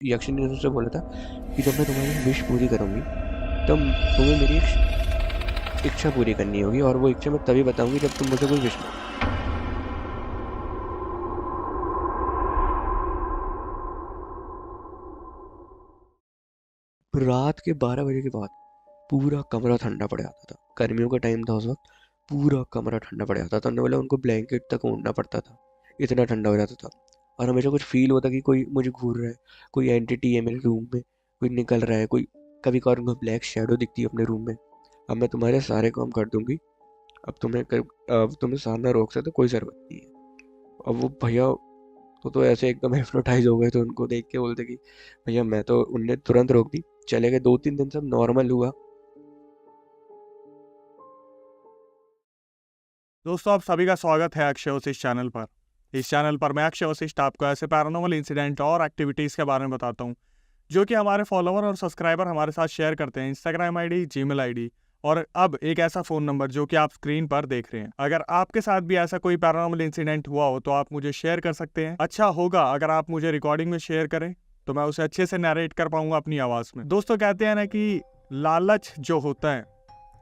यक्षिनी ने उससे बोला था कि जब मैं तुम्हारी विश पूरी करूंगी तब तुम्हें मेरी एक इच्छा पूरी करनी होगी, और वो इच्छा मैं तभी बताऊंगी जब तुम मुझे कोई विश मांगो। रात के 12 बजे के बाद पूरा कमरा ठंडा पड़ जाता था। गर्मियों का टाइम था उस वक्त। पूरा कमरा ठंडा पड़ जाता था। उन्होंने बोला उनको ब्लैंकेट तक ओढ़ना पड़ता था, इतना ठंडा हो जाता था। और हमेशा कुछ फील होता कि कोई मुझे घूर रहा है, कोई एंटिटी है मेरे रूम में, कोई निकल रहा है, कोई कभी कभार उनको ब्लैक शेडो दिखती है अपने रूम में। अब मैं तुम्हारे सारे काम कर दूंगी, अब तुम्हें सामना रोक सकते कोई जरूरत नहीं है। अब वो भैया तो ऐसे एकदम हिप्नोटाइज हो गए थे, उनको देख के बोलते कि भैया मैं तो, उनने तुरंत रोक दी। चले गए। 2-3 दिन सब नॉर्मल हुआ। दोस्तों, आप सभी का स्वागत है अक्षय वशिष्ठ चैनल पर। इस चैनल पर मैं अक्षय वशिष्ठ आपको ऐसे पैरानॉर्मल इंसिडेंट और एक्टिविटीज़ के बारे में बताता हूं जो कि हमारे फॉलोवर और सब्सक्राइबर हमारे साथ शेयर करते हैं। इंस्टाग्राम आईडी, जीमेल आईडी और अब एक ऐसा फ़ोन नंबर जो कि आप स्क्रीन पर देख रहे हैं। अगर आपके साथ भी ऐसा कोई पैरानॉर्मल इंसिडेंट हुआ हो तो आप मुझे शेयर कर सकते हैं। अच्छा होगा अगर आप मुझे रिकॉर्डिंग में शेयर करें तो मैं उसे अच्छे से नरेट कर पाऊंगा अपनी आवाज़ में। दोस्तों, कहते हैं ना कि लालच जो होता है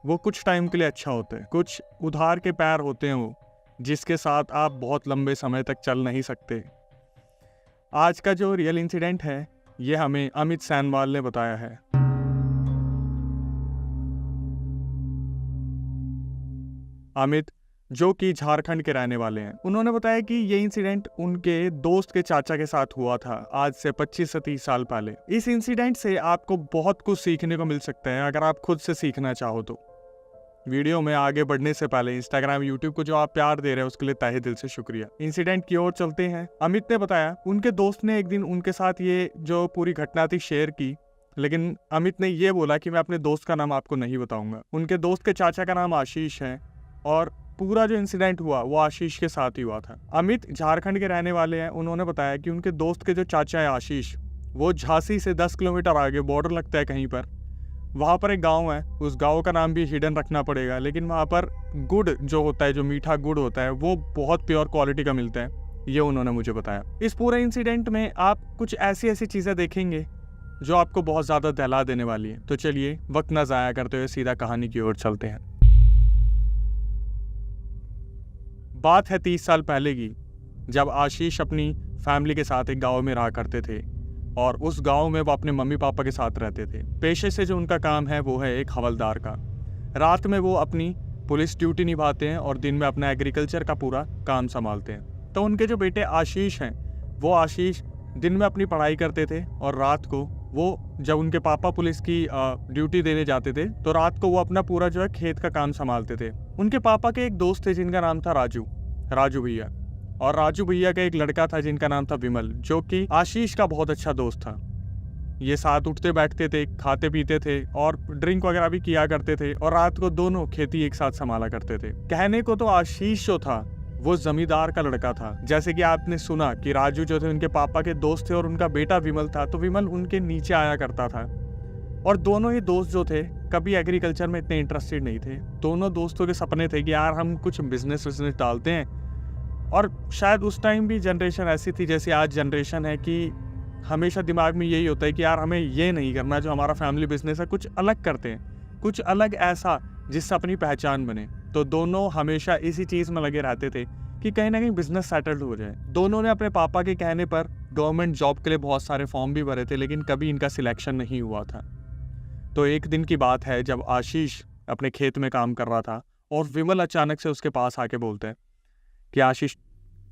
वो कुछ टाइम के लिए अच्छा होता है। कुछ उधार के पैर होते हैं वो, जिसके साथ आप बहुत लंबे समय तक चल नहीं सकते। आज का जो रियल इंसिडेंट है ये हमें अमित सैनवाल ने बताया है। अमित, जो कि झारखंड के रहने वाले हैं, उन्होंने बताया कि ये इंसिडेंट उनके दोस्त के चाचा के साथ हुआ था आज से 25 से 30 साल पहले। इस इंसिडेंट से आपको बहुत कुछ सीखने को मिल सकता है अगर आप खुद से सीखना चाहो तो। वीडियो में आगे बढ़ने से पहले इंस्टाग्राम, यूट्यूब को जो आप प्यार दे रहे हैं उसके लिए तहे दिल से शुक्रिया। इंसिडेंट की ओर चलते हैं। अमित ने बताया उनके दोस्त ने एक दिन उनके साथ ये जो पूरी घटना थी शेयर की, लेकिन अमित ने ये बोला कि मैं अपने दोस्त का नाम आपको नहीं बताऊंगा। उनके दोस्त के चाचा का नाम आशीष है और पूरा जो इंसिडेंट हुआ वो आशीष के साथ ही हुआ था। अमित झारखंड के रहने वाले हैं। उन्होंने बताया कि उनके दोस्त के जो चाचा है आशीष, वो झांसी से 10 किलोमीटर आगे, बॉर्डर लगता है कहीं पर, वहाँ पर एक गांव है। उस गांव का नाम भी हिडन रखना पड़ेगा, लेकिन वहाँ पर गुड़ जो होता है, जो मीठा गुड़ होता है, वो बहुत प्योर क्वालिटी का मिलता है। ये उन्होंने मुझे बताया। इस पूरे इंसिडेंट में आप कुछ ऐसी ऐसी चीज़ें देखेंगे जो आपको बहुत ज़्यादा दहला देने वाली है। तो चलिए वक्त ना ज़ाया करते हुए सीधा कहानी की ओर चलते हैं। बात है 30 साल पहले की, जब आशीष अपनी फैमिली के साथ एक गाँव में रहा करते थे और उस गांव में वो अपने मम्मी पापा के साथ रहते थे। पेशे से जो उनका काम है वो है एक हवलदार का। रात में वो अपनी पुलिस ड्यूटी निभाते हैं और दिन में अपना एग्रीकल्चर का पूरा काम संभालते हैं। तो उनके जो बेटे आशीष हैं, वो आशीष दिन में अपनी पढ़ाई करते थे और रात को वो, जब उनके पापा पुलिस की ड्यूटी देने जाते थे तो रात को वो अपना पूरा जो है खेत का काम संभालते थे। उनके पापा के एक दोस्त थे जिनका नाम था राजू भैया। और राजू भैया का एक लड़का था जिनका नाम था विमल, जो कि आशीष का बहुत अच्छा दोस्त था। ये साथ उठते बैठते थे, खाते पीते थे और ड्रिंक वगैरह भी किया करते थे और रात को दोनों खेती एक साथ संभाला करते थे। कहने को तो आशीष जो था वो जमींदार का लड़का था। जैसे कि आपने सुना कि राजू जो थे उनके पापा के दोस्त थे और उनका बेटा विमल था, तो विमल उनके नीचे आया करता था। और दोनों ही दोस्त जो थे कभी एग्रीकल्चर में इतने इंटरेस्टेड नहीं थे। दोनों दोस्तों के सपने थे कि यार हम कुछ बिजनेस डालते हैं। और शायद उस टाइम भी जनरेशन ऐसी थी जैसे आज जनरेशन है कि हमेशा दिमाग में यही होता है कि यार हमें ये नहीं करना जो हमारा फैमिली बिजनेस है, कुछ अलग करते हैं, कुछ अलग ऐसा जिससे अपनी पहचान बने। तो दोनों हमेशा इसी चीज़ में लगे रहते थे कि कहीं ना कहीं बिजनेस सेटल्ड हो जाए। दोनों ने अपने पापा के कहने पर गवर्नमेंट जॉब के लिए बहुत सारे फॉर्म भी भरे थे, लेकिन कभी इनका सिलेक्शन नहीं हुआ था। तो एक दिन की बात है जब आशीष अपने खेत में काम कर रहा था और विमल अचानक से उसके पास आके बोलते हैं कि आशीष,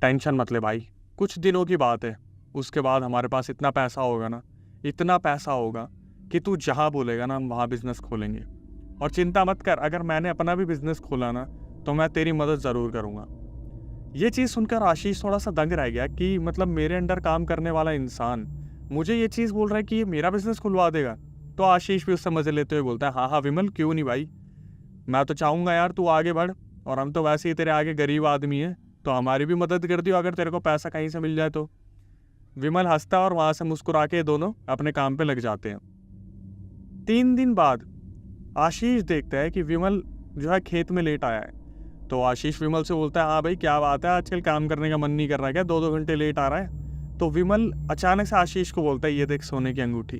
टेंशन मत ले भाई, कुछ दिनों की बात है, उसके बाद हमारे पास इतना पैसा होगा ना, इतना पैसा होगा कि तू जहाँ बोलेगा ना हम वहाँ बिजनेस खोलेंगे। और चिंता मत कर, अगर मैंने अपना भी बिजनेस खोला ना तो मैं तेरी मदद ज़रूर करूँगा। ये चीज़ सुनकर आशीष थोड़ा सा दंग रह गया कि मतलब मेरे अंडर काम करने वाला इंसान मुझे ये चीज़ बोल रहा है कि ये मेरा बिजनेस खुलवा देगा। तो आशीष भी उससे मज़े लेते हुए बोलता है, हाँ हाँ विमल, क्यों नहीं भाई, मैं तो चाहूँगा यार तू आगे बढ़, और हम तो वैसे ही तेरे आगे गरीब आदमी हैं, तो हमारी भी मदद कर दियो अगर तेरे को पैसा कहीं से मिल जाए तो। विमल हंसता और वहाँ से मुस्कुरा के दोनों अपने काम पे लग जाते हैं। 3 दिन बाद आशीष देखता है कि विमल जो है खेत में लेट आया है। तो आशीष विमल से बोलता है, हाँ भाई क्या बात है, आजकल काम करने का मन नहीं कर रहा है क्या, 2-2 घंटे लेट आ रहा है। तो विमल अचानक से आशीष को बोलता है ये देख सोने की अंगूठी,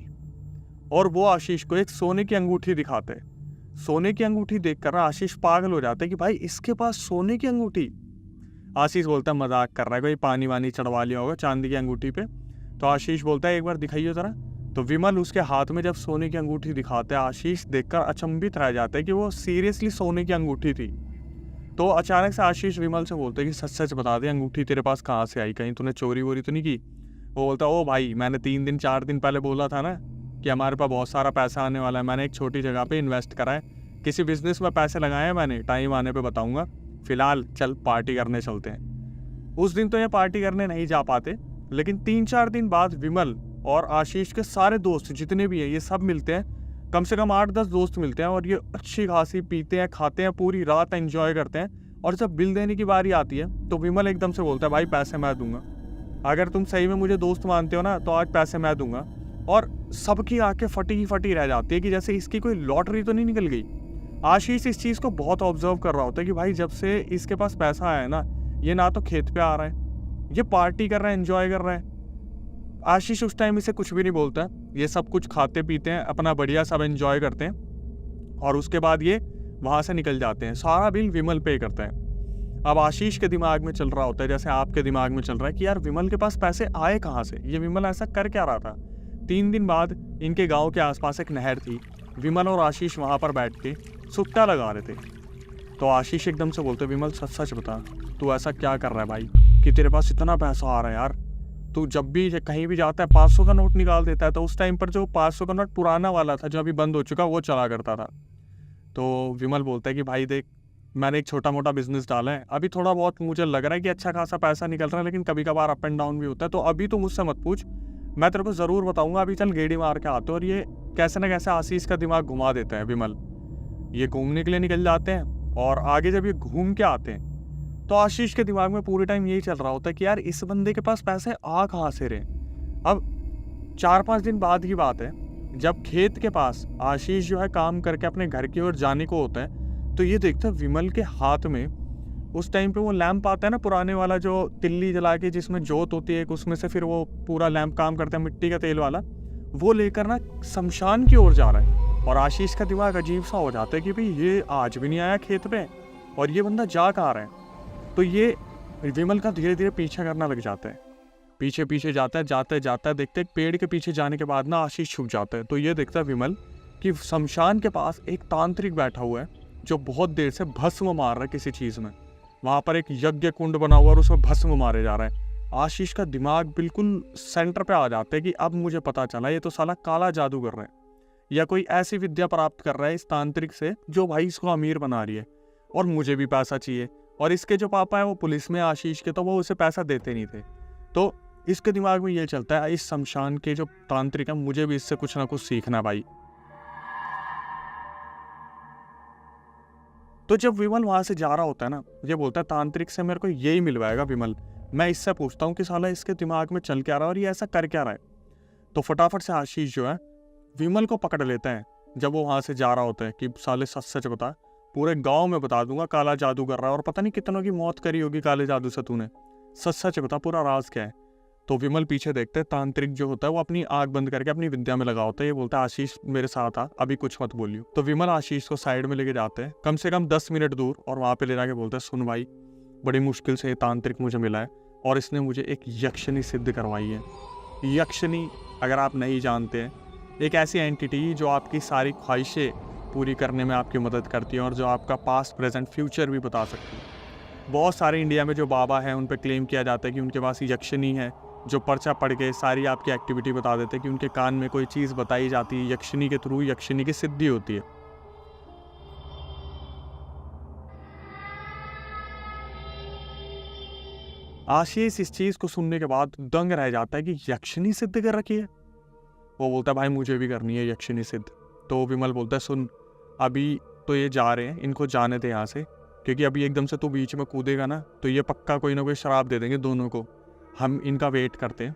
और वो आशीष को एक सोने की अंगूठी दिखाते हैं। सोने की अंगूठी देखकर आशीष पागल हो जाता है कि भाई इसके पास सोने की अंगूठी। आशीष बोलता है मजाक कर रहा है, कोई पानी वानी चढ़वा लिया होगा चांदी की अंगूठी पे। तो आशीष बोलता है एक बार दिखाइए जरा। तो विमल उसके हाथ में जब सोने की अंगूठी दिखाता है, आशीष देखकर अचंभित रह जाता है कि वो सीरियसली सोने की अंगूठी थी। तो अचानक से आशीष विमल से बोलता है कि सच सच बता दे अंगूठी तेरे पास कहाँ से आई, कहीं तूने चोरी वोरी तो नहीं की। वो बोलता है ओ भाई मैंने 3-4 दिन पहले बोला था ना कि हमारे पास बहुत सारा पैसा आने वाला है, मैंने एक छोटी जगह पे इन्वेस्ट करा है, किसी बिजनेस में पैसे लगाए हैं मैंने, टाइम आने पे बताऊंगा, फिलहाल चल पार्टी करने चलते हैं। उस दिन तो ये पार्टी करने नहीं जा पाते, लेकिन 3-4 दिन बाद विमल और आशीष के सारे दोस्त जितने भी हैं ये सब मिलते हैं, कम से कम 8-10 दोस्त मिलते हैं, और ये अच्छी खासी पीते हैं, खाते हैं, पूरी रात एंजॉय करते हैं। और जब बिल देने की बारी आती है तो विमल एकदम से बोलता है भाई पैसे मैं दूंगा, अगर तुम सही में मुझे दोस्त मानते हो ना तो आज पैसे मैं दूंगा। और सबकी आंखें फटी फटी रह जाती है कि जैसे इसकी कोई लॉटरी तो नहीं निकल गई। आशीष इस चीज़ को बहुत ऑब्जर्व कर रहा होता है कि भाई जब से इसके पास पैसा आया है ना, ये ना तो खेत पे आ रहा है, ये पार्टी कर रहा है, एंजॉय कर रहा है। आशीष उस टाइम इसे कुछ भी नहीं बोलता है, ये सब कुछ खाते पीते हैं, अपना बढ़िया सब एंजॉय करते हैं, और उसके बाद ये वहाँ से निकल जाते हैं। सारा बिल विमल पे करता है। अब आशीष के दिमाग में चल रहा होता है जैसे आपके दिमाग में चल रहा है कि यार विमल के पास पैसे आए कहाँ से, ये विमल ऐसा कर क्या रहा था। 3 दिन बाद इनके गांव के आसपास एक नहर थी, विमल और आशीष वहां पर बैठ के सुट्टा लगा रहे थे। तो आशीष एकदम से बोलते विमल सच सच बता तू ऐसा क्या कर रहा है भाई कि तेरे पास इतना पैसा आ रहा है यार, तू जब भी कहीं भी जाता है 500 का नोट निकाल देता है। तो उस टाइम पर जो 500 का नोट पुराना वाला था जो अभी बंद हो चुका वो चला करता था। तो विमल बोलता है कि भाई देख मैंने एक छोटा मोटा बिजनेस डाला है, अभी थोड़ा बहुत मुझे लग रहा है कि अच्छा खासा पैसा निकल रहा है, लेकिन कभी कभार अप एंड डाउन भी होता है, तो अभी तो मुझसे मत पूछ, मैं तेरे को ज़रूर बताऊंगा, अभी चल गेड़ी मार के आते। और ये कैसे ना कैसे आशीष का दिमाग घुमा देते हैं विमल। ये घूमने के लिए निकल जाते हैं, और आगे जब ये घूम के आते हैं तो आशीष के दिमाग में पूरे टाइम यही चल रहा होता है कि यार इस बंदे के पास पैसे आ कहाँ से रहे। अब 4-5 दिन बाद की बात है, जब खेत के पास आशीष जो है काम करके अपने घर की ओर जाने को होता है, तो ये देखता है विमल के हाथ में उस टाइम पे वो लैंप आता है ना पुराने वाला, जो तिल्ली जला के जिसमें जोत होती है उसमें से फिर वो पूरा लैंप काम करता है, मिट्टी का तेल वाला, वो लेकर ना शमशान की ओर जा रहा है। और आशीष का दिमाग अजीब सा हो जाता है कि भाई ये आज भी नहीं आया खेत पे, और ये बंदा जा कहाँ रहा है। तो ये विमल का धीरे धीरे पीछा करना लग जाता है, पीछे पीछे जाता है, जाता है, देखते पेड़ के पीछे जाने के बाद ना आशीष छुप जाता है। तो ये देखता है विमल कि शमशान के पास एक तांत्रिक बैठा हुआ है जो बहुत देर से भस्म मार रहा है किसी चीज़ में। वहाँ पर एक यज्ञ कुंड बना हुआ और उसमें भस्म मारे जा रहा है। आशीष का दिमाग बिल्कुल सेंटर पे आ जाता है कि अब मुझे पता चला ये तो साला काला जादू कर रहा है, या कोई ऐसी विद्या प्राप्त कर रहा है इस तांत्रिक से जो भाई इसको अमीर बना रही है, और मुझे भी पैसा चाहिए। और इसके जो पापा है वो पुलिस में आशीष के, तो वो उसे पैसा देते नहीं थे। तो इसके दिमाग में ये चलता है इस शमशान के जो तांत्रिक है मुझे भी इससे कुछ ना कुछ सीखना भाई। तो जब विमल वहां से जा रहा होता है ना, ये बोलता है तांत्रिक से मेरे को यही मिलवाएगा विमल, मैं इससे पूछता हूँ कि साला इसके दिमाग में चल क्या रहा है और ये ऐसा कर क्या रहा है। तो फटाफट से आशीष जो है विमल को पकड़ लेता है जब वो वहां से जा रहा होता है कि साले सच सच बता, पूरे गांव में बता दूंगा काला जादू कर रहा है, और पता नहीं कितनों की मौत करी होगी काले जादू से तूने, सच सच बता पूरा राज क्या है। तो विमल पीछे देखते हैं, तांत्रिक जो होता है वो अपनी आंख बंद करके अपनी विद्या में लगा होता है। ये बोलता है आशीष मेरे साथ आ, अभी कुछ मत बोलियो। तो विमल आशीष को साइड में लेके जाते हैं कम से कम 10 मिनट दूर, और वहां पे ले जाके बोलता है सुन भाई बड़ी मुश्किल से ये तांत्रिक मुझे मिला है, और इसने मुझे एक यक्षिणी सिद्ध करवाई है। यक्षिणी अगर आप नहीं जानते हैं, एक ऐसी एंटिटी जो आपकी सारी ख्वाहिशें पूरी करने में आपकी मदद करती है, और जो आपका पास्ट प्रेजेंट फ्यूचर भी बता सकती है। बहुत सारे इंडिया में जो बाबा हैं उन पर क्लेम किया जाता है कि उनके पास यक्षिणी है, जो पर्चा पढ़ के सारी आपकी एक्टिविटी बता देते हैं, कि उनके कान में कोई चीज़ बताई जाती है, यक्षिणी के थ्रू यक्षिणी की सिद्धि होती है। आशीष इस चीज़ को सुनने के बाद दंग रह जाता है कि यक्षिणी सिद्ध कर रखी है। वो बोलता है भाई मुझे भी करनी है यक्षिणी सिद्ध। तो विमल बोलता है सुन अभी तो ये जा रहे हैं, इनको जाने दे यहाँ से, क्योंकि अभी एकदम से तू बीच में कूदेगा ना तो ये पक्का कोई ना कोई शराब दे देंगे दोनों को। हम इनका वेट करते हैं,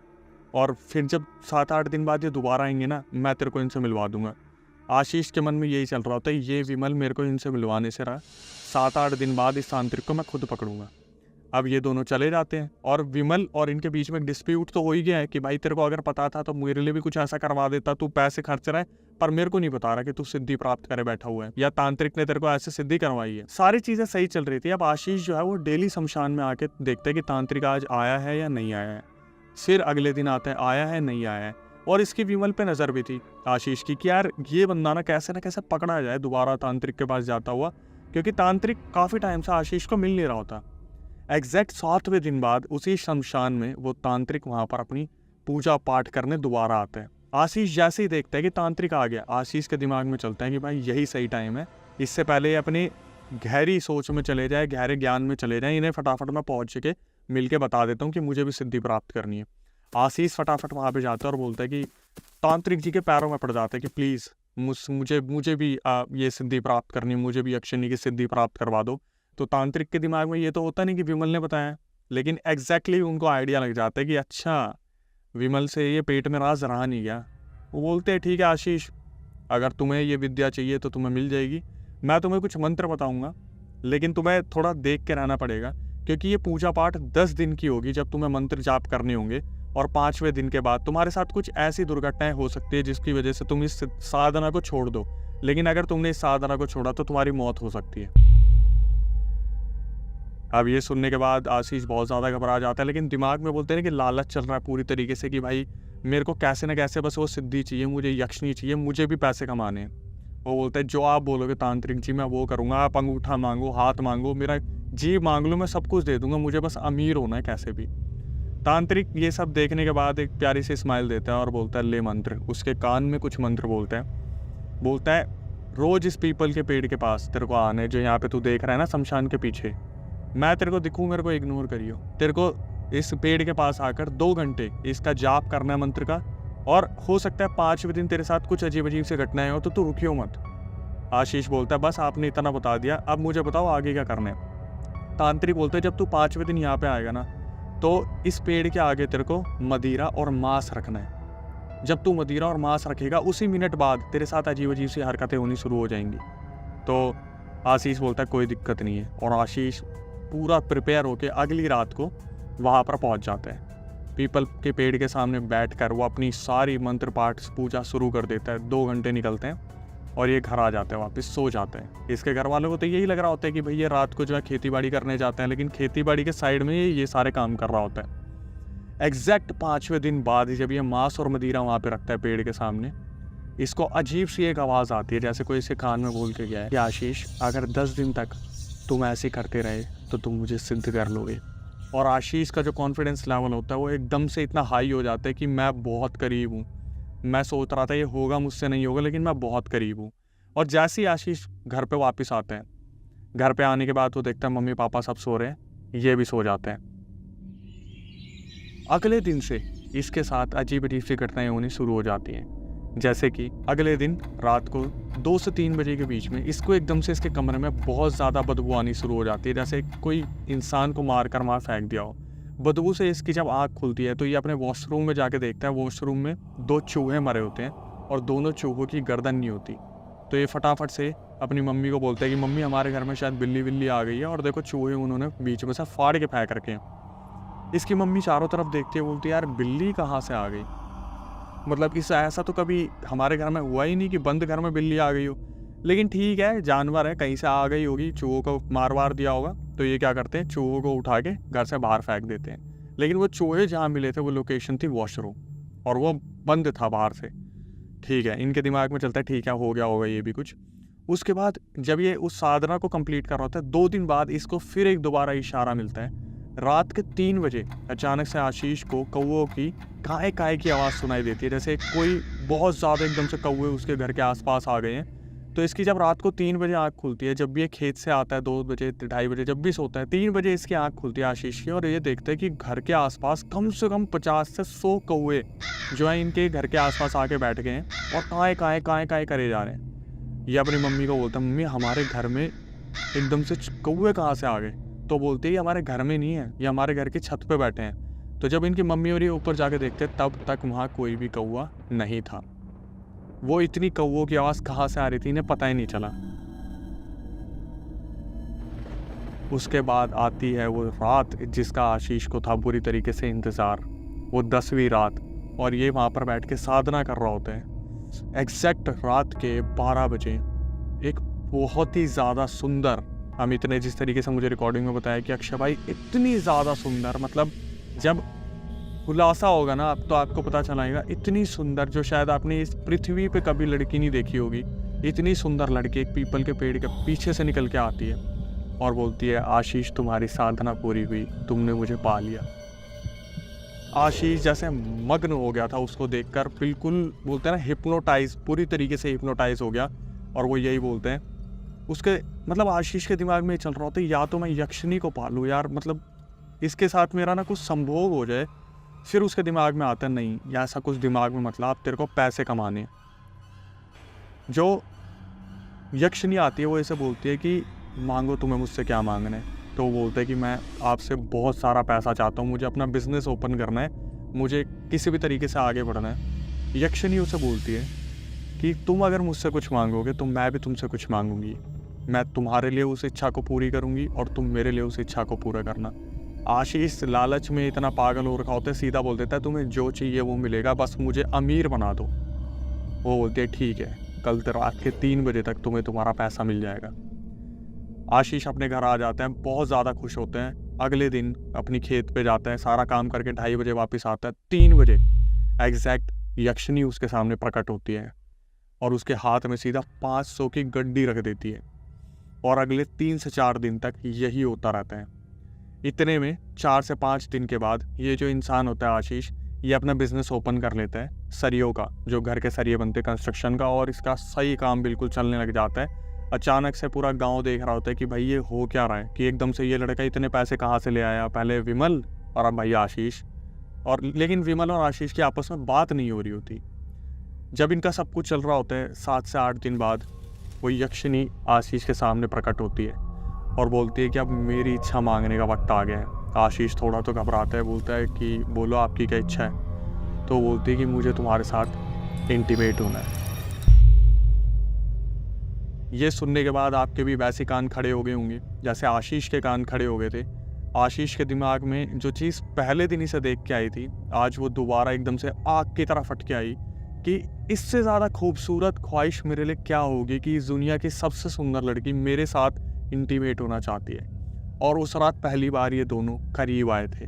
और फिर जब 7-8 दिन बाद ये दोबारा आएंगे ना मैं तेरे को इनसे मिलवा दूंगा। आशीष के मन में यही चल रहा होता है, ये विमल मेरे को इनसे मिलवाने से रहा, 7-8 दिन बाद इस तांत्रिक को मैं खुद पकड़ूंगा। अब ये दोनों चले जाते हैं और विमल और इनके बीच में डिस्प्यूट तो हो ही गया है कि भाई तेरे को अगर पता था तो मेरे लिए भी कुछ ऐसा करवा देता, तू पैसे खर्च रहा है पर मेरे को नहीं बता रहा कि तू सिद्धि प्राप्त करे बैठा हुआ है, या तांत्रिक ने तेरे को ऐसे सिद्धि करवाई है। सारी चीजें सही चल रही थी। अब आशीष जो है वो डेली शमशान में आके देखते हैं कि तांत्रिक आज आया है या नहीं आया है। फिर अगले दिन आता है, आया है नहीं आया है। और इसकी विमल पे नजर भी थी आशीष की कि यार ये बंदा ना कैसे पकड़ा जाए दोबारा तांत्रिक के पास जाता हुआ, क्योंकि तांत्रिक काफी टाइम से आशीष को मिल नहीं रहा होता। एग्जैक्ट 7वें दिन बाद उसी शमशान में वो तांत्रिक वहां पर अपनी पूजा पाठ करने दोबारा आता है। आशीष जैसे ही देखता है कि तांत्रिक आ गया, आशीष के दिमाग में चलता है कि भाई यही सही टाइम है, इससे पहले ये अपनी गहरी सोच में चले जाए, गहरे ज्ञान में चले जाए, इन्हें फटाफट मैं पहुंच के मिल के बता देता हूँ कि मुझे भी सिद्धि प्राप्त करनी है। आशीष फटाफट वहाँ पे जाता है और बोलता है कि तांत्रिक जी के पैरों में पड़ जाता है कि प्लीज़ मुझे भी ये सिद्धि प्राप्त करनी है, मुझे भी यक्षिणी की सिद्धि प्राप्त करवा दो। तो तांत्रिक के दिमाग में ये तो होता नहीं कि विमल ने बताया, लेकिन एग्जैक्टली उनको आइडिया लग जाता है कि अच्छा विमल से ये पेट में राज रहा नहीं गया। वो बोलते हैं ठीक है आशीष, अगर तुम्हें ये विद्या चाहिए तो तुम्हें मिल जाएगी, मैं तुम्हें कुछ मंत्र बताऊंगा, लेकिन तुम्हें थोड़ा देख के रहना पड़ेगा, क्योंकि ये पूजा पाठ 10 दिन की होगी जब तुम्हें मंत्र जाप करने होंगे, और 5वें दिन के बाद तुम्हारे साथ कुछ ऐसी दुर्घटनाएं हो सकती है जिसकी वजह से तुम इस साधना को छोड़ दो, लेकिन अगर तुमने इस साधना को छोड़ा तो तुम्हारी मौत हो सकती है। अब ये सुनने के बाद आशीष बहुत ज़्यादा घबरा जाता है, लेकिन दिमाग में बोलते हैं कि लालच चल रहा है पूरी तरीके से कि भाई मेरे को कैसे ना कैसे बस वो सिद्धि चाहिए, मुझे यक्षिणी चाहिए, मुझे भी पैसे कमाने हैं। वो बोलते हैं जो आप बोलोगे तांत्रिक जी मैं वो करूँगा, आप अंगूठा मांगो, हाथ मांगो, मेरा जी मांग लो, मैं सब कुछ दे दूंगा, मुझे बस अमीर होना है कैसे भी। तांत्रिक ये सब देखने के बाद एक प्यारी सी स्माइल देता है और बोलता है ले मंत्र। उसके कान में कुछ मंत्र बोलता है रोज इस पीपल के पेड़ के पास तेरे को आना है, जो यहाँ पे तू देख रहा है ना शमशान के पीछे, मैं तेरे को दिखूँ मेरे को इग्नोर करियो, तेरे को इस पेड़ के पास आकर 2 घंटे इसका जाप करना है मंत्र का, और हो सकता है 5वें दिन तेरे साथ कुछ अजीब अजीब से घटनाएं हो तो तू रुकियो मत। आशीष बोलता है बस आपने इतना बता दिया, अब मुझे बताओ आगे क्या करना है। तांत्रिक बोलते है जब तू 5वें दिन यहाँ पे आएगा ना तो इस पेड़ के आगे तेरे को मदिरा और मांस रखना है। जब तू मदिरा और मांस रखेगा उसी मिनट बाद तेरे साथ अजीब अजीब सी हरकतें होनी शुरू हो जाएंगी। तो आशीष बोलता है कोई दिक्कत नहीं है, और आशीष पूरा प्रिपेयर होकर अगली रात को वहाँ पर पहुँच जाता है। पीपल के पेड़ के सामने बैठकर वो अपनी सारी मंत्र पाठ पूजा शुरू कर देता है। 2 घंटे निकलते हैं और ये घर आ जाता है, वापस सो जाता है। इसके घर वालों को तो यही लग रहा होता है कि भाई ये रात को जो है खेती बाड़ी करने जाते हैं, लेकिन खेती बाड़ी के साइड में ये सारे काम कर रहा होता है। एग्जैक्ट 5वें दिन बाद जब ये मांस और मदिरा वहाँ पे रखता है पेड़ के सामने, इसको अजीब सी एक आवाज़ आती है जैसे कोई इसके कान में बोल के गया है कि आशीष अगर 10 दिन तक तुम ऐसे करते रहे तो तुम मुझे सिद्ध कर लोगे। और आशीष का जो कॉन्फिडेंस लेवल होता है वो एकदम से इतना हाई हो जाता है कि मैं बहुत करीब हूँ, मैं सोच रहा था ये होगा मुझसे नहीं होगा, लेकिन मैं बहुत करीब हूँ। और जैसे ही आशीष घर पे वापस आते हैं, घर पे आने के बाद वो देखता है मम्मी पापा सब सो रहे हैं, ये भी सो जाते हैं। अगले दिन से इसके साथ अजीब अजीब सी घटनाएं होनी शुरू हो जाती हैं। जैसे कि अगले दिन रात को 2 से 3 बजे के बीच में इसको एकदम से इसके कमरे में बहुत ज़्यादा बदबू आनी शुरू हो जाती है, जैसे कोई इंसान को मार कर वहाँ फेंक दिया हो। बदबू से इसकी जब आँख खुलती है तो ये अपने वॉशरूम में जाके देखता है, वॉशरूम में 2 चूहे मरे होते हैं और दोनों चूहों की गर्दन नहीं होती। तो ये फटाफट से अपनी मम्मी को बोलता है कि मम्मी हमारे घर में शायद बिल्ली आ गई है, और देखो चूहे उन्होंने बीच में से फाड़ के फेंक रखे हैं। इसकी मम्मी चारों तरफ देखती है, बोलती है यार बिल्ली कहाँ से आ गई, मतलब इस ऐसा तो कभी हमारे घर में हुआ ही नहीं कि बंद घर में बिल्ली आ गई हो। लेकिन ठीक है जानवर है, कहीं से आ गई होगी, चूहों को मार दिया होगा। तो ये क्या करते हैं, चूहों को उठा के घर से बाहर फेंक देते हैं। लेकिन वो चूहे जहाँ मिले थे वो लोकेशन थी वॉशरूम, और वो बंद था बाहर से। ठीक है, इनके दिमाग में चलता है ठीक है हो गया होगा ये भी कुछ। उसके बाद जब ये उस साधना को कंप्लीट कर रहा होता है, 2 दिन बाद इसको फिर एक दोबारा इशारा मिलता है। रात के 3 बजे अचानक से आशीष को कौवों की काय की आवाज़ सुनाई देती है, जैसे कोई बहुत ज़्यादा एकदम से कौवे उसके घर के आसपास आ गए हैं। तो इसकी जब रात को 3 बजे आँख खुलती है, जब भी ये खेत से आता है 2 बजे 2:30 बजे जब भी सोता है, 3 बजे इसकी आँख खुलती है आशीष की, और ये देखते हैं कि घर के आसपास कम से कम 50 से 100 कौवे जो है इनके घर के आसपास आके बैठ गए हैं और काय करे जा रहे हैं। ये अपनी मम्मी को बोलता है मम्मी हमारे घर में एकदम से कौवे कहाँ से आ गए। तो बोलते ही हमारे घर में नहीं है, ये हमारे घर की छत पे बैठे हैं। तो जब इनकी मम्मी और ये ऊपर जाके देखते तब तक वहाँ कोई भी कौवा नहीं था। वो इतनी कौवों की आवाज़ कहाँ से आ रही थी इन्हें पता ही नहीं चला। उसके बाद आती है वो रात जिसका आशीष को था बुरी तरीके से इंतज़ार, वो 10वीं रात, और ये वहाँ पर बैठ के साधना कर रहा होता है। एग्जैक्ट रात के 12 बजे एक बहुत ही ज़्यादा सुंदर, अमित ने जिस तरीके से मुझे रिकॉर्डिंग में बताया कि अक्षय भाई इतनी ज़्यादा सुंदर, मतलब जब खुलासा होगा ना अब तो आपको पता चलाएगा, इतनी सुंदर जो शायद आपने इस पृथ्वी पे कभी लड़की नहीं देखी होगी। इतनी सुंदर लड़की एक पीपल के पेड़ के पीछे से निकल के आती है और बोलती है, आशीष तुम्हारी साधना पूरी हुई, तुमने मुझे पा लिया। आशीष जैसे मग्न हो गया था उसको देखकर, बिल्कुल बोलते हैं ना हिप्नोटाइज, पूरी तरीके से हिप्नोटाइज हो गया। और वो यही बोलते हैं उसके, मतलब आशीष के दिमाग में चल रहा होता है, या तो मैं यक्षिणी को पालूँ यार, मतलब इसके साथ मेरा ना कुछ संभोग हो जाए। फिर उसके दिमाग में आता है, नहीं या ऐसा कुछ दिमाग में मतलब तेरे को पैसे कमाने हैं। जो यक्षिणी आती है वो ऐसे बोलती है कि मांगो, तुम्हें मुझसे क्या मांगना है। तो वो बोलते हैं कि मैं आपसे बहुत सारा पैसा चाहता हूँ, मुझे अपना बिजनेस ओपन करना है, मुझे किसी भी तरीके से आगे बढ़ना है। यक्षिणी उसे बोलती है कि तुम अगर मुझसे कुछ मांगोगे तो मैं भी तुमसे कुछ मांगूंगी, मैं तुम्हारे लिए उस इच्छा को पूरी करूंगी और तुम मेरे लिए उस इच्छा को पूरा करना। आशीष लालच में इतना पागल हो रखा होता है, सीधा बोल देता है तुम्हें जो चाहिए वो मिलेगा, बस मुझे अमीर बना दो। वो बोलते हैं ठीक है, कल रात के 3 बजे तक तुम्हें तुम्हारा पैसा मिल जाएगा। आशीष अपने घर आ जाते हैं, बहुत ज़्यादा खुश होते हैं। अगले दिन अपनी खेत पे जाते हैं, सारा काम करके 2:30 बजे वापस आता है। 3 बजे एग्जैक्ट यक्षिणी उसके सामने प्रकट होती है और उसके हाथ में सीधा 500 की गड्डी रख देती है। और अगले 3 से 4 दिन तक यही होता रहता है। इतने में 4 से 5 दिन के बाद ये जो इंसान होता है आशीष, ये अपना बिजनेस ओपन कर लेता है सरियों का, जो घर के सरिये बनते कंस्ट्रक्शन का, और इसका सही काम बिल्कुल चलने लग जाता है। अचानक से पूरा गांव देख रहा होता है कि भाई ये हो क्या रहा है, कि एकदम से ये लड़का इतने पैसे कहाँ से ले आया, पहले विमल और अब भाई आशीष। और लेकिन विमल और आशीष की आपस में बात नहीं हो रही होती। जब इनका सब कुछ चल रहा होता है, 7 से 8 दिन बाद वो यक्षिणी आशीष के सामने प्रकट होती है और बोलती है कि अब मेरी इच्छा मांगने का वक्त आ गया है। आशीष थोड़ा तो घबराता है, बोलता है कि बोलो आपकी क्या इच्छा है। तो बोलती है कि मुझे तुम्हारे साथ इंटीमेट होना है। ये सुनने के बाद आपके भी वैसे कान खड़े हो गए होंगे जैसे आशीष के कान खड़े हो गए थे। आशीष के दिमाग में जो चीज़ पहले दिन ही से देख के आई थी, आज वो दोबारा एकदम से आग की तरह फट के आई कि इससे ज़्यादा खूबसूरत ख्वाहिश मेरे लिए क्या होगी कि इस दुनिया की सबसे सुंदर लड़की मेरे साथ इंटीमेट होना चाहती है। और उस रात पहली बार ये दोनों करीब आए थे।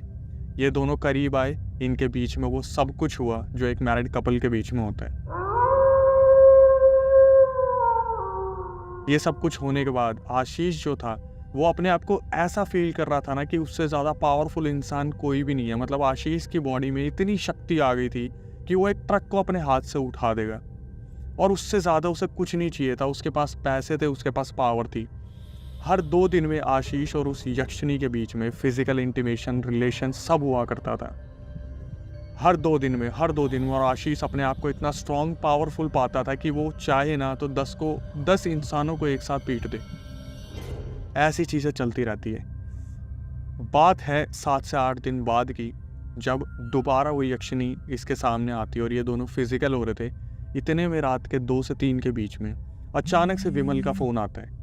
ये दोनों करीब आए, इनके बीच में वो सब कुछ हुआ जो एक मैरिड कपल के बीच में होता है। ये सब कुछ होने के बाद आशीष जो था वो अपने आप को ऐसा फील कर रहा था ना कि उससे ज़्यादा पावरफुल इंसान कोई भी नहीं है। मतलब आशीष की बॉडी में इतनी शक्ति आ गई थी कि वो एक ट्रक को अपने हाथ से उठा देगा, और उससे ज़्यादा उसे कुछ नहीं चाहिए था। उसके पास पैसे थे, उसके पास पावर थी। हर 2 दिन में आशीष और उस यक्षिणी के बीच में फिजिकल इंटीमेशन, रिलेशन सब हुआ करता था। हर 2 दिन में और आशीष अपने आप को इतना स्ट्रॉन्ग, पावरफुल पाता था कि वो चाहे ना तो 10 इंसानों को एक साथ पीट दे। ऐसी चीज़ें चलती रहती है। बात है 7 से 8 दिन बाद की, जब दोबारा वो यक्षिणी इसके सामने आती है और ये दोनों फिजिकल हो रहे थे। इतने में रात के 2 से 3 के बीच में अचानक से विमल का फ़ोन आता है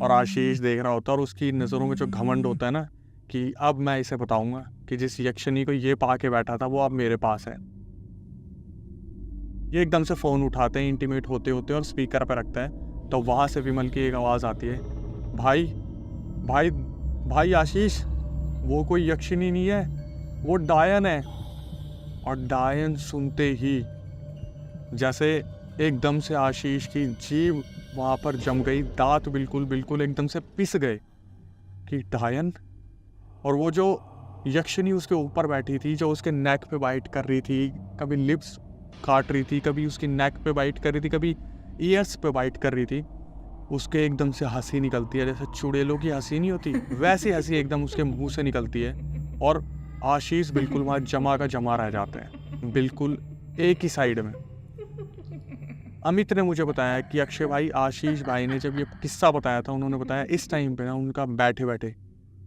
और आशीष देख रहा होता है, और उसकी नज़रों में जो घमंड होता है ना कि अब मैं इसे बताऊंगा कि जिस यक्षिणी को ये पा के बैठा था वो अब मेरे पास है। ये एकदम से फ़ोन उठाते हैं इंटीमेट होते होते और स्पीकर पर रखता है। तो वहाँ से विमल की एक आवाज़ आती है, भाई भाई भाई आशीष, वो कोई यक्षिणी नहीं है, वो डायन है। और डायन सुनते ही जैसे एकदम से आशीष की जीभ वहाँ पर जम गई, दांत बिल्कुल एकदम से पिस गए कि डायन। और वो जो यक्षिणी उसके ऊपर बैठी थी, जो उसके नेक पे बाइट कर रही थी, कभी लिप्स काट रही थी, कभी उसकी नेक पे बाइट कर रही थी, कभी ईयर्स पे बाइट कर रही थी, उसके एकदम से हंसी निकलती है। जैसे चुड़ैलों की हंसी नहीं होती, वैसी हंसी एकदम उसके मुंह से निकलती है। और आशीष बिल्कुल वहाँ जमा का जमा रह जाता है, बिल्कुल एक ही साइड में। अमित ने मुझे बताया कि अक्षय भाई, आशीष भाई ने जब ये किस्सा बताया था, उन्होंने बताया इस टाइम पे ना उनका बैठे बैठे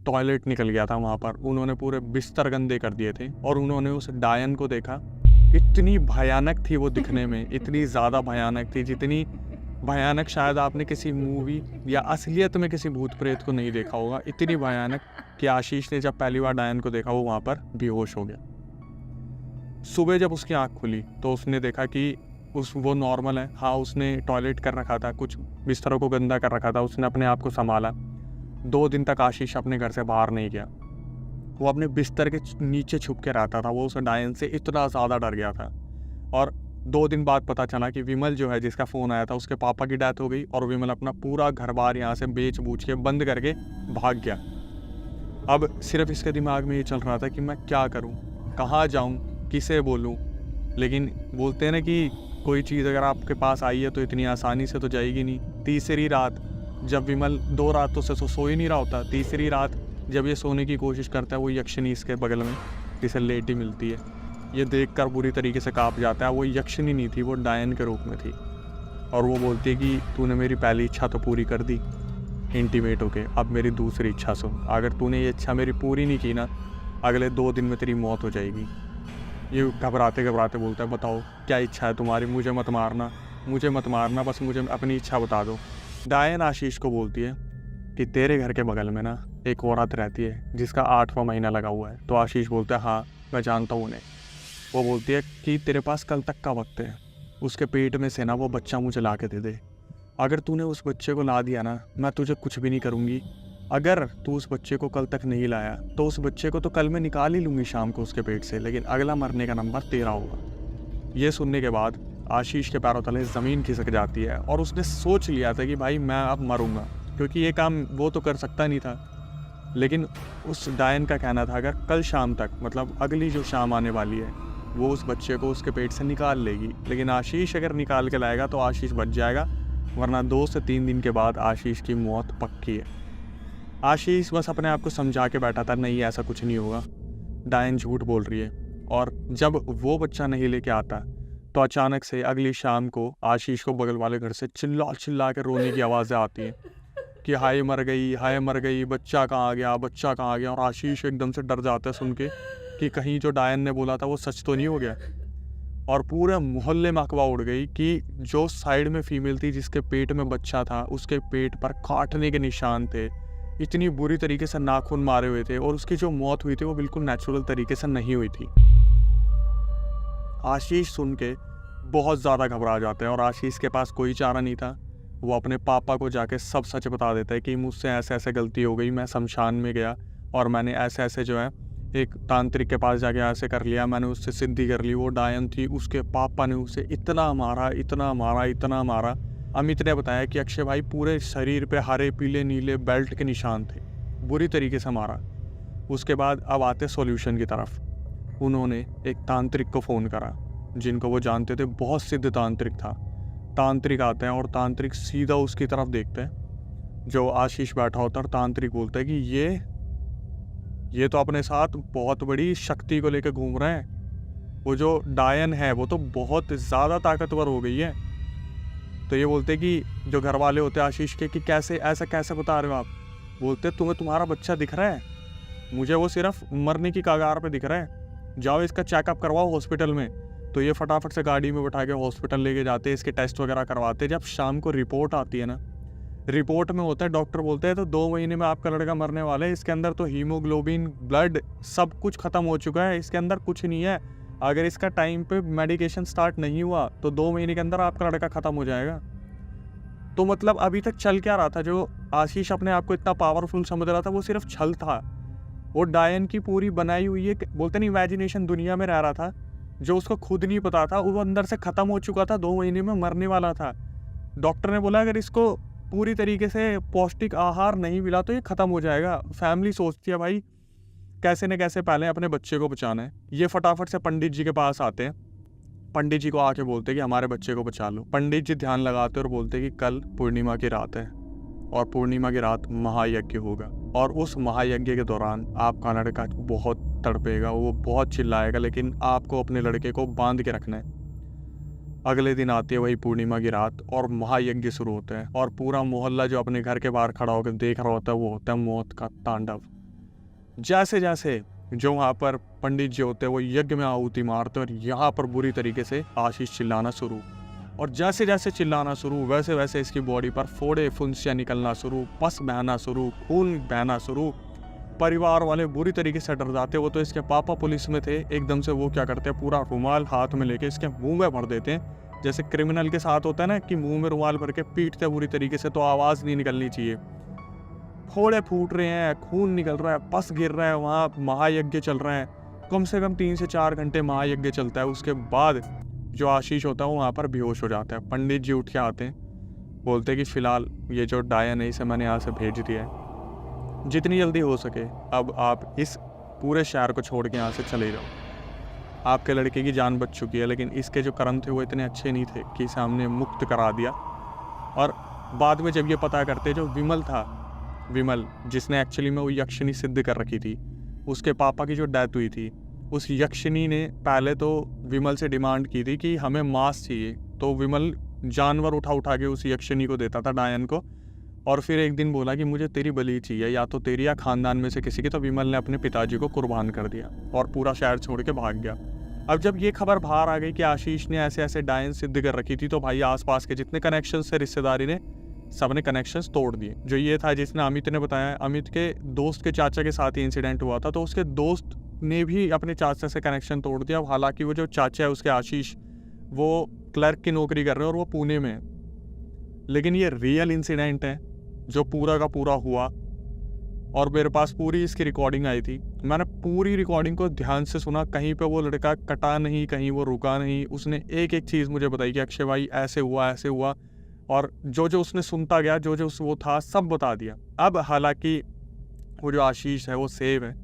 टॉयलेट निकल गया था वहाँ पर। उन्होंने पूरे बिस्तर गंदे कर दिए थे और उन्होंने उस डायन को देखा। इतनी भयानक थी वो दिखने में, इतनी ज़्यादा भयानक थी जितनी भयानक शायद आपने किसी मूवी या असलियत में किसी भूत प्रेत को नहीं देखा होगा, इतनी भयानक कि आशीष ने जब पहली बार डायन को देखा वो वहाँ पर बेहोश हो गया। सुबह जब उसकी आँख खुली तो उसने देखा कि वो नॉर्मल है। हाँ, उसने टॉयलेट कर रखा था, कुछ बिस्तरों को गंदा कर रखा था, उसने अपने आप को संभाला। 2 दिन तक आशीष अपने घर से बाहर नहीं गया। वो अपने बिस्तर के नीचे छुप के रहता था। वो उस डायन से इतना ज़्यादा डर गया था। और 2 दिन बाद पता चला कि विमल जो है, जिसका फ़ोन आया था, उसके पापा की डेथ हो गई और विमल अपना पूरा घर बार यहाँ से बेच बूझ के बंद करके भाग गया। अब सिर्फ इसके दिमाग में ये चल रहा था कि मैं क्या करूँ, कहाँ जाऊँ, किसे बोलूँ। लेकिन बोलते हैं ना कि कोई चीज़ अगर आपके पास आई है तो इतनी आसानी से तो जाएगी नहीं। तीसरी रात जब विमल 2 रातों से सो ही नहीं रहा होता, तीसरी रात जब ये सोने की कोशिश करता है, वो यक्षिणी इसके बगल में इसे लेटी मिलती है। ये देखकर बुरी तरीके से काँप जाता है। वो यक्षिणी नहीं थी, वो डायन के रूप में थी। और वो बोलती है कि तूने मेरी पहली इच्छा तो पूरी कर दी इंटीमेट होके, अब मेरी दूसरी इच्छा सुन। अगर तूने ये इच्छा मेरी पूरी नहीं की ना, अगले 2 दिन में तेरी मौत हो जाएगी। ये घबराते घबराते बोलता है, बताओ क्या इच्छा है तुम्हारी, मुझे मत मारना, बस मुझे अपनी इच्छा बता दो। डायन आशीष को बोलती है कि तेरे घर के बगल में ना एक औरत रहती है जिसका 8वां महीना लगा हुआ है। तो आशीष बोलता है, हाँ मैं जानता हूँ उन्हें। वो बोलती है कि तेरे पास कल तक का वक्त है, उसके पेट में से ना वो बच्चा मुझे ला के दे दे। अगर तूने उस बच्चे को ला दिया ना, मैं तुझे कुछ भी नहीं करूँगी। अगर तू उस बच्चे को कल तक नहीं लाया तो उस बच्चे को तो कल मैं निकाल ही लूँगी शाम को उसके पेट से, लेकिन अगला मरने का नंबर तेरा होगा। ये सुनने के बाद आशीष के पैरों तले ज़मीन खिसक जाती है और उसने सोच लिया था कि भाई मैं अब मरूंगा, क्योंकि ये काम वो तो कर सकता नहीं था। लेकिन उस डायन का कहना था अगर कल शाम तक, मतलब अगली जो शाम आने वाली है, वो उस बच्चे को उसके पेट से निकाल लेगी। लेकिन आशीष अगर निकाल के लाएगा तो आशीष बच जाएगा, वरना 2 से 3 दिन के बाद आशीष की मौत पक्की है। आशीष बस अपने आप को समझा के बैठा था, नहीं ऐसा कुछ नहीं होगा, डायन झूठ बोल रही है। और जब वो बच्चा नहीं लेके आता तो अचानक से अगली शाम को आशीष को बगल वाले घर से चिल्ला चिल्ला के रोने की आवाज़ें आती हैं कि हाय मर गई, बच्चा कहाँ आ गया। और आशीष एकदम से डर जाता है सुन के कि कहीं जो डायन ने बोला था वो सच तो नहीं हो गया। और पूरे मोहल्ले में अफवाह उड़ गई कि जो साइड में फीमेल थी जिसके पेट में बच्चा था, उसके पेट पर काटने के निशान थे, इतनी बुरी तरीके से नाखून मारे हुए थे, और उसकी जो मौत हुई थी वो बिल्कुल नेचुरल तरीके से नहीं हुई थी। आशीष सुन के बहुत ज़्यादा घबरा जाते हैं और आशीष के पास कोई चारा नहीं था। वो अपने पापा को जाके सब सच बता देता है कि मुझसे ऐसे ऐसे गलती हो गई, मैं शमशान में गया और मैंने ऐसे ऐसे जो है एक तांत्रिक के पास जाके ऐसे कर लिया, मैंने उससे सिद्धि कर ली। वो डायन थी, उसके पापा ने उसे इतना मारा। अमित ने बताया कि अक्षय भाई पूरे शरीर पे हरे पीले नीले बेल्ट के निशान थे, बुरी तरीके से मारा। उसके बाद अब आते सॉल्यूशन की तरफ। उन्होंने एक तांत्रिक को फ़ोन करा जिनको वो जानते थे, बहुत सिद्ध तांत्रिक था। तांत्रिक आते हैं और तांत्रिक सीधा उसकी तरफ देखते हैं जो आशीष बैठा होता है। और तांत्रिक बोलता है कि ये तो अपने साथ बहुत बड़ी शक्ति को लेकर घूम रहे हैं, वो जो डायन है वो तो बहुत ज़्यादा ताकतवर हो गई है। तो ये बोलते कि जो घर वाले होते हैं आशीष के कि कैसे बता रहे हो आप। बोलते तुम्हें तुम्हारा बच्चा दिख रहा है, मुझे वो सिर्फ मरने की कगार पे दिख रहा है, जाओ इसका चेकअप करवाओ हॉस्पिटल में। तो ये फटाफट से गाड़ी में बैठा के हॉस्पिटल लेके जाते, इसके टेस्ट वगैरह करवाते। जब शाम को रिपोर्ट आती है ना, रिपोर्ट में होता है, डॉक्टर बोलते हैं तो 2 महीने में आपका लड़का मरने वाला है, इसके अंदर तो हीमोग्लोबिन ब्लड सब कुछ ख़त्म हो चुका है, इसके अंदर कुछ नहीं है। अगर इसका टाइम पे मेडिकेशन स्टार्ट नहीं हुआ तो 2 महीने के अंदर आपका लड़का ख़त्म हो जाएगा। तो मतलब अभी तक चल क्या रहा था, जो आशीष अपने आप को इतना पावरफुल समझ रहा था वो सिर्फ छल था। वो डायन की पूरी बनाई हुई एक बोलते नहीं इमेजिनेशन दुनिया में रह रहा था, जो उसको खुद नहीं पता था। वो अंदर से ख़त्म हो चुका था, 2 महीने में मरने वाला था। डॉक्टर ने बोला अगर इसको पूरी तरीके से पौष्टिक आहार नहीं मिला तो ये ख़त्म हो जाएगा। फैमिली सोचती है भाई कैसे न कैसे पहले अपने बच्चे को बचाना है। ये फटाफट से पंडित जी के पास आते हैं, पंडित जी को आके बोलते हैं कि हमारे बच्चे को बचा लो। पंडित जी ध्यान लगाते और बोलते हैं कि कल पूर्णिमा की रात है और पूर्णिमा की रात महायज्ञ होगा, और उस महायज्ञ के दौरान आपका लड़का बहुत तड़पेगा, वो बहुत चिल्लाएगा, लेकिन आपको अपने लड़के को बांध के रखना है। अगले दिन आती है वही पूर्णिमा की रात और महायज्ञ शुरू होता है, और पूरा मोहल्ला जो अपने घर के बाहर खड़ा होकर देख रहा होता है वो होता है मौत का तांडव। जैसे जैसे जो वहाँ पर पंडित जी होते हैं वो यज्ञ में आहुति मारते हैं और यहाँ पर बुरी तरीके से आशीष चिल्लाना शुरू। और जैसे जैसे चिल्लाना शुरू वैसे वैसे इसकी बॉडी पर फोड़े फुंसियाँ निकलना शुरू, पस बहना शुरू, खून बहना शुरू। परिवार वाले बुरी तरीके से डर जाते। वो तो इसके पापा पुलिस में थे, एकदम से वो क्या करते हैं, पूरा रुमाल हाथ में लेके इसके मुंह में भर देते हैं। जैसे क्रिमिनल के साथ होता है ना कि मुंह में रुमाल भर के पीटते बुरी तरीके से तो आवाज़ नहीं निकलनी चाहिए। फोड़े फूट रहे हैं, खून निकल रहा है, पस गिर रहा है, वहाँ महायज्ञ चल रहा है। कम से कम 3 से 4 घंटे महायज्ञ चलता है। उसके बाद जो आशीष होता है वो वहाँ पर बेहोश हो जाता है। पंडित जी उठ के आते हैं, बोलते हैं कि फ़िलहाल ये जो डायन है इसे मैंने यहाँ से भेज दिया है, जितनी जल्दी हो सके अब आप इस पूरे शहर को छोड़ के यहाँ से चले जाओ। आपके लड़के की जान बच चुकी है, लेकिन इसके जो कर्म थे वो इतने अच्छे नहीं थे कि इसे हमने मुक्त करा दिया। और बाद में जब ये पता करते, जो विमल था, विमल जिसने एक्चुअली में वो यक्षिणी सिद्ध कर रखी थी, उसके पापा की जो डेथ हुई थी, उस यक्षिणी ने पहले तो विमल से डिमांड की थी कि हमें मांस चाहिए। तो विमल जानवर उठा उठा के उस यक्षिणी को देता था, डायन को। और फिर एक दिन बोला कि मुझे तेरी बलि चाहिए, या तो तेरी या खानदान में से किसी की। तो विमल ने अपने पिताजी को कुर्बान कर दिया और पूरा शहर छोड़ के भाग गया। अब जब ये खबर बाहर आ गई कि आशीष ने ऐसे ऐसे डायन सिद्ध कर रखी थी, तो भाई आसपास के जितने कनेक्शंस थे रिश्तेदारी ने, सबने कनेक्शंस तोड़ दिए। जो ये था जिसने अमित ने बताया, अमित के दोस्त के चाचा के साथ ही इंसिडेंट हुआ था, तो उसके दोस्त ने भी अपने चाचा से कनेक्शन तोड़ दिया। हालांकि वो जो चाचा है उसके आशीष, वो क्लर्क की नौकरी कर रहे हैं और वो पुणे में है। लेकिन ये रियल इंसिडेंट है जो पूरा का पूरा हुआ, और मेरे पास पूरी इसकी रिकॉर्डिंग आई थी। मैंने पूरी रिकॉर्डिंग को ध्यान से सुना, कहीं पे वो लड़का कटा नहीं, कहीं वो रुका नहीं। उसने एक एक चीज़ मुझे बताई कि अक्षय भाई ऐसे हुआ ऐसे हुआ, और जो जो उसने सुनता गया, जो जो वो था सब बता दिया। अब हालांकि वो जो आशीष है वो सेव है,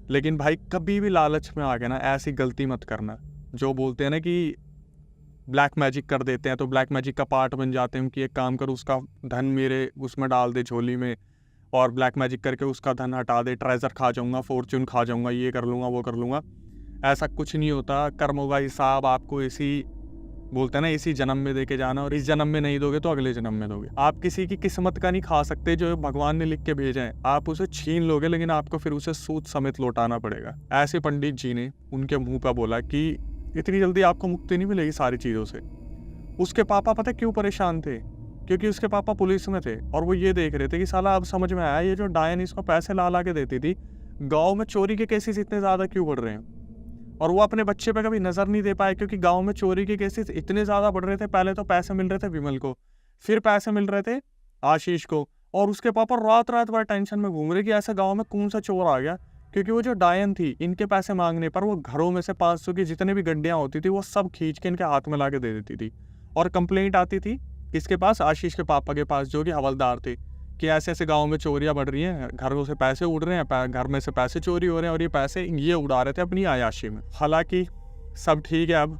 लेकिन भाई कभी भी लालच में आ गया ना, ऐसी गलती मत करना। जो बोलते हैं ना कि ब्लैक मैजिक कर देते हैं, तो ब्लैक मैजिक का पार्ट बन जाते हैं कि एक काम कर, उसका धन मेरे उसमें डाल दे झोली में, और ब्लैक मैजिक करके उसका धन हटा दे, ट्रेजर खा जाऊंगा, फॉर्च्यून खा जाऊंगा, ये कर लूँगा वो कर लूँगा। ऐसा कुछ नहीं होता। कर्मों का हिसाब आपको इसी, बोलते हैं ना, इसी जन्म में दे के जाना, और इस जन्म में नहीं दोगे तो अगले जन्म में दोगे। आप किसी की किस्मत का नहीं खा सकते, जो भगवान ने लिख के भेजा है। आप उसे छीन लोगे, लेकिन आपको फिर उसे सूद समेत लौटाना पड़ेगा। ऐसे पंडित जी ने उनके मुंह पर बोला कि इतनी जल्दी आपको मुक्ति नहीं मिलेगी सारी चीज़ों से। उसके पापा पता क्यों परेशान थे? क्योंकि उसके पापा पुलिस में थे, और वो ये देख रहे थे कि साला अब समझ में आया, ये जो डायन इसको पैसे ला ला के देती थी, गाँव में चोरी के केसेस इतने ज़्यादा क्यों बढ़ रहे हैं। और वो अपने बच्चे पे कभी नज़र नहीं दे पाए, क्योंकि गांव में चोरी के केसेस इतने ज़्यादा बढ़ रहे थे। पहले तो पैसे मिल रहे थे विमल को, फिर पैसे मिल रहे थे आशीष को, और उसके पापा रात रात भर टेंशन में घूम रहे कि ऐसे गांव में कौन सा चोर आ गया। क्योंकि वो जो डायन थी, इनके पैसे मांगने पर वो घरों में से 500 की जितने भी गड्डियाँ होती थी वो सब खींच के इनके हाथ में ला के दे देती थी। और कंप्लेंट आती थी किसके पास? आशीष के पापा के पास, जो कि हवलदार थे, कि ऐसे ऐसे गाँव में चोरियाँ बढ़ रही हैं, घरों से पैसे उड़ रहे हैं, घर में से पैसे चोरी हो रहे हैं, और ये पैसे ये उड़ा रहे थे अपनी आयाशी में। हालांकि सब ठीक है। अब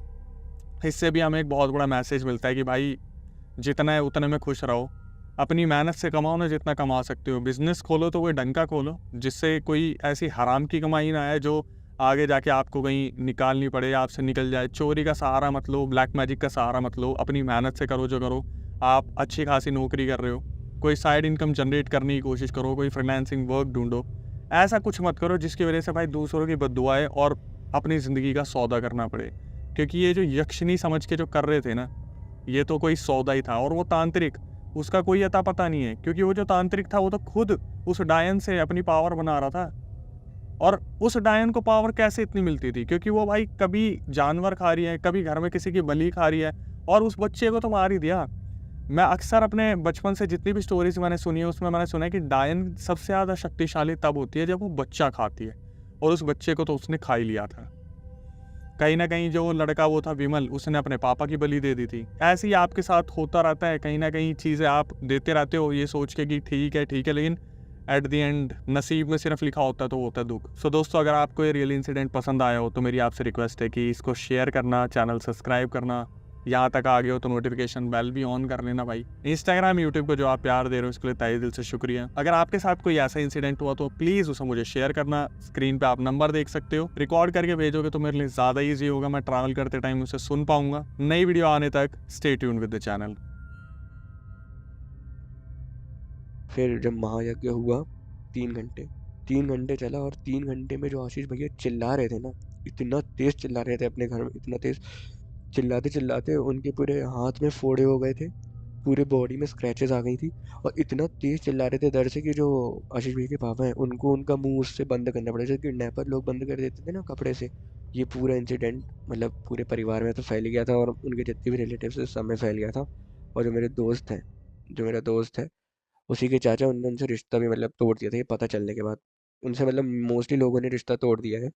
इससे भी हमें एक बहुत बड़ा मैसेज मिलता है कि भाई जितना है उतने में खुश रहो, अपनी मेहनत से कमाओ ना, जितना कमा सकते हो। बिजनेस खोलो तो कोई ढंग का खोलो, जिससे कोई ऐसी हराम की कमाई ना आए जो आगे जाके आपको कहीं निकालनी पड़े, आपसे निकल जाए। चोरी का सहारा मत लो, ब्लैक मैजिक का सहारा मत लो, अपनी मेहनत से करो जो करो। आप अच्छी खासी नौकरी कर रहे हो, कोई साइड इनकम जनरेट करने की कोशिश करो, कोई फ्रीलांसिंग वर्क ढूंढो। ऐसा कुछ मत करो जिसकी वजह से भाई दूसरों की बद्दुआएं और अपनी ज़िंदगी का सौदा करना पड़े। क्योंकि ये जो यक्षिणी समझ के जो कर रहे थे ना, ये तो कोई सौदा ही था। और वो तांत्रिक, उसका कोई अता पता नहीं है, क्योंकि वो जो तांत्रिक था वो तो खुद उस डायन से अपनी पावर बना रहा था। और उस डायन को पावर कैसे इतनी मिलती थी? क्योंकि वो भाई कभी जानवर खा रही है, कभी घर में किसी की बलि खा रही है, और उस बच्चे को तो मार ही दिया। मैं अक्सर अपने बचपन से जितनी भी स्टोरीज मैंने सुनी है, उसमें मैंने सुना है कि डायन सबसे ज़्यादा शक्तिशाली तब होती है जब वो बच्चा खाती है, और उस बच्चे को तो उसने खा ही लिया था। कहीं ना कहीं जो लड़का वो था विमल, उसने अपने पापा की बलि दे दी थी। ऐसे ही आपके साथ होता रहता है, कहीं ना कहीं चीज़ें आप देते रहते हो ये सोच के कि ठीक है, लेकिन एट द एंड नसीब में सिर्फ लिखा होता है तो होता है दुख। सो दोस्तों, अगर आपको ये रियल इंसिडेंट पसंद आया हो तो मेरी आपसे रिक्वेस्ट है कि इसको शेयर करना, चैनल सब्सक्राइब करना, यहाँ तक आ गए हो तो नोटिफिकेशन बेल भी ऑन कर लेना भाई। इंस्टाग्राम, यूट्यूब को जो आप प्यार दे रहे हो इसके लिए तहे दिल से शुक्रिया। अगर आपके साथ कोई ऐसा इंसिडेंट हुआ तो प्लीज़ उसे मुझे शेयर करना। स्क्रीन पे आप नंबर देख सकते हो, रिकॉर्ड करके भेजोगे तो मेरे लिए ज़्यादा ईजी होगा, मैं ट्रैवल करते टाइम उसे सुन पाऊंगा। नई वीडियो आने तक stay tune with the channel. फिर जब महायज्ञ हुआ 3 घंटे चला, और 3 घंटे में जो आशीष भैया चिल्ला रहे थे ना, इतना तेज चिल्ला रहे थे अपने घर में, इतना तेज चिल्लाते चिल्लाते उनके पूरे हाथ में फोड़े हो गए थे, पूरे बॉडी में स्क्रैचेस आ गई थी, और इतना तेज चिल्ला रहे थे दर्द से कि जो आशीष भैया के पापा हैं उनको उनका मुंह उससे बंद करना पड़ा, जैसे किडनैपर लोग बंद कर देते थे ना कपड़े से। ये पूरा इंसिडेंट मतलब पूरे परिवार में तो फैल गया था, और उनके जितने भी रिलेटिव्स थे सब में फैल गया था। और जो मेरा दोस्त है उसी के चाचा, उनने उनसे रिश्ता भी मतलब तोड़ दिया था ये पता चलने के बाद। उनसे मतलब मोस्टली लोगों ने रिश्ता तोड़ दिया है।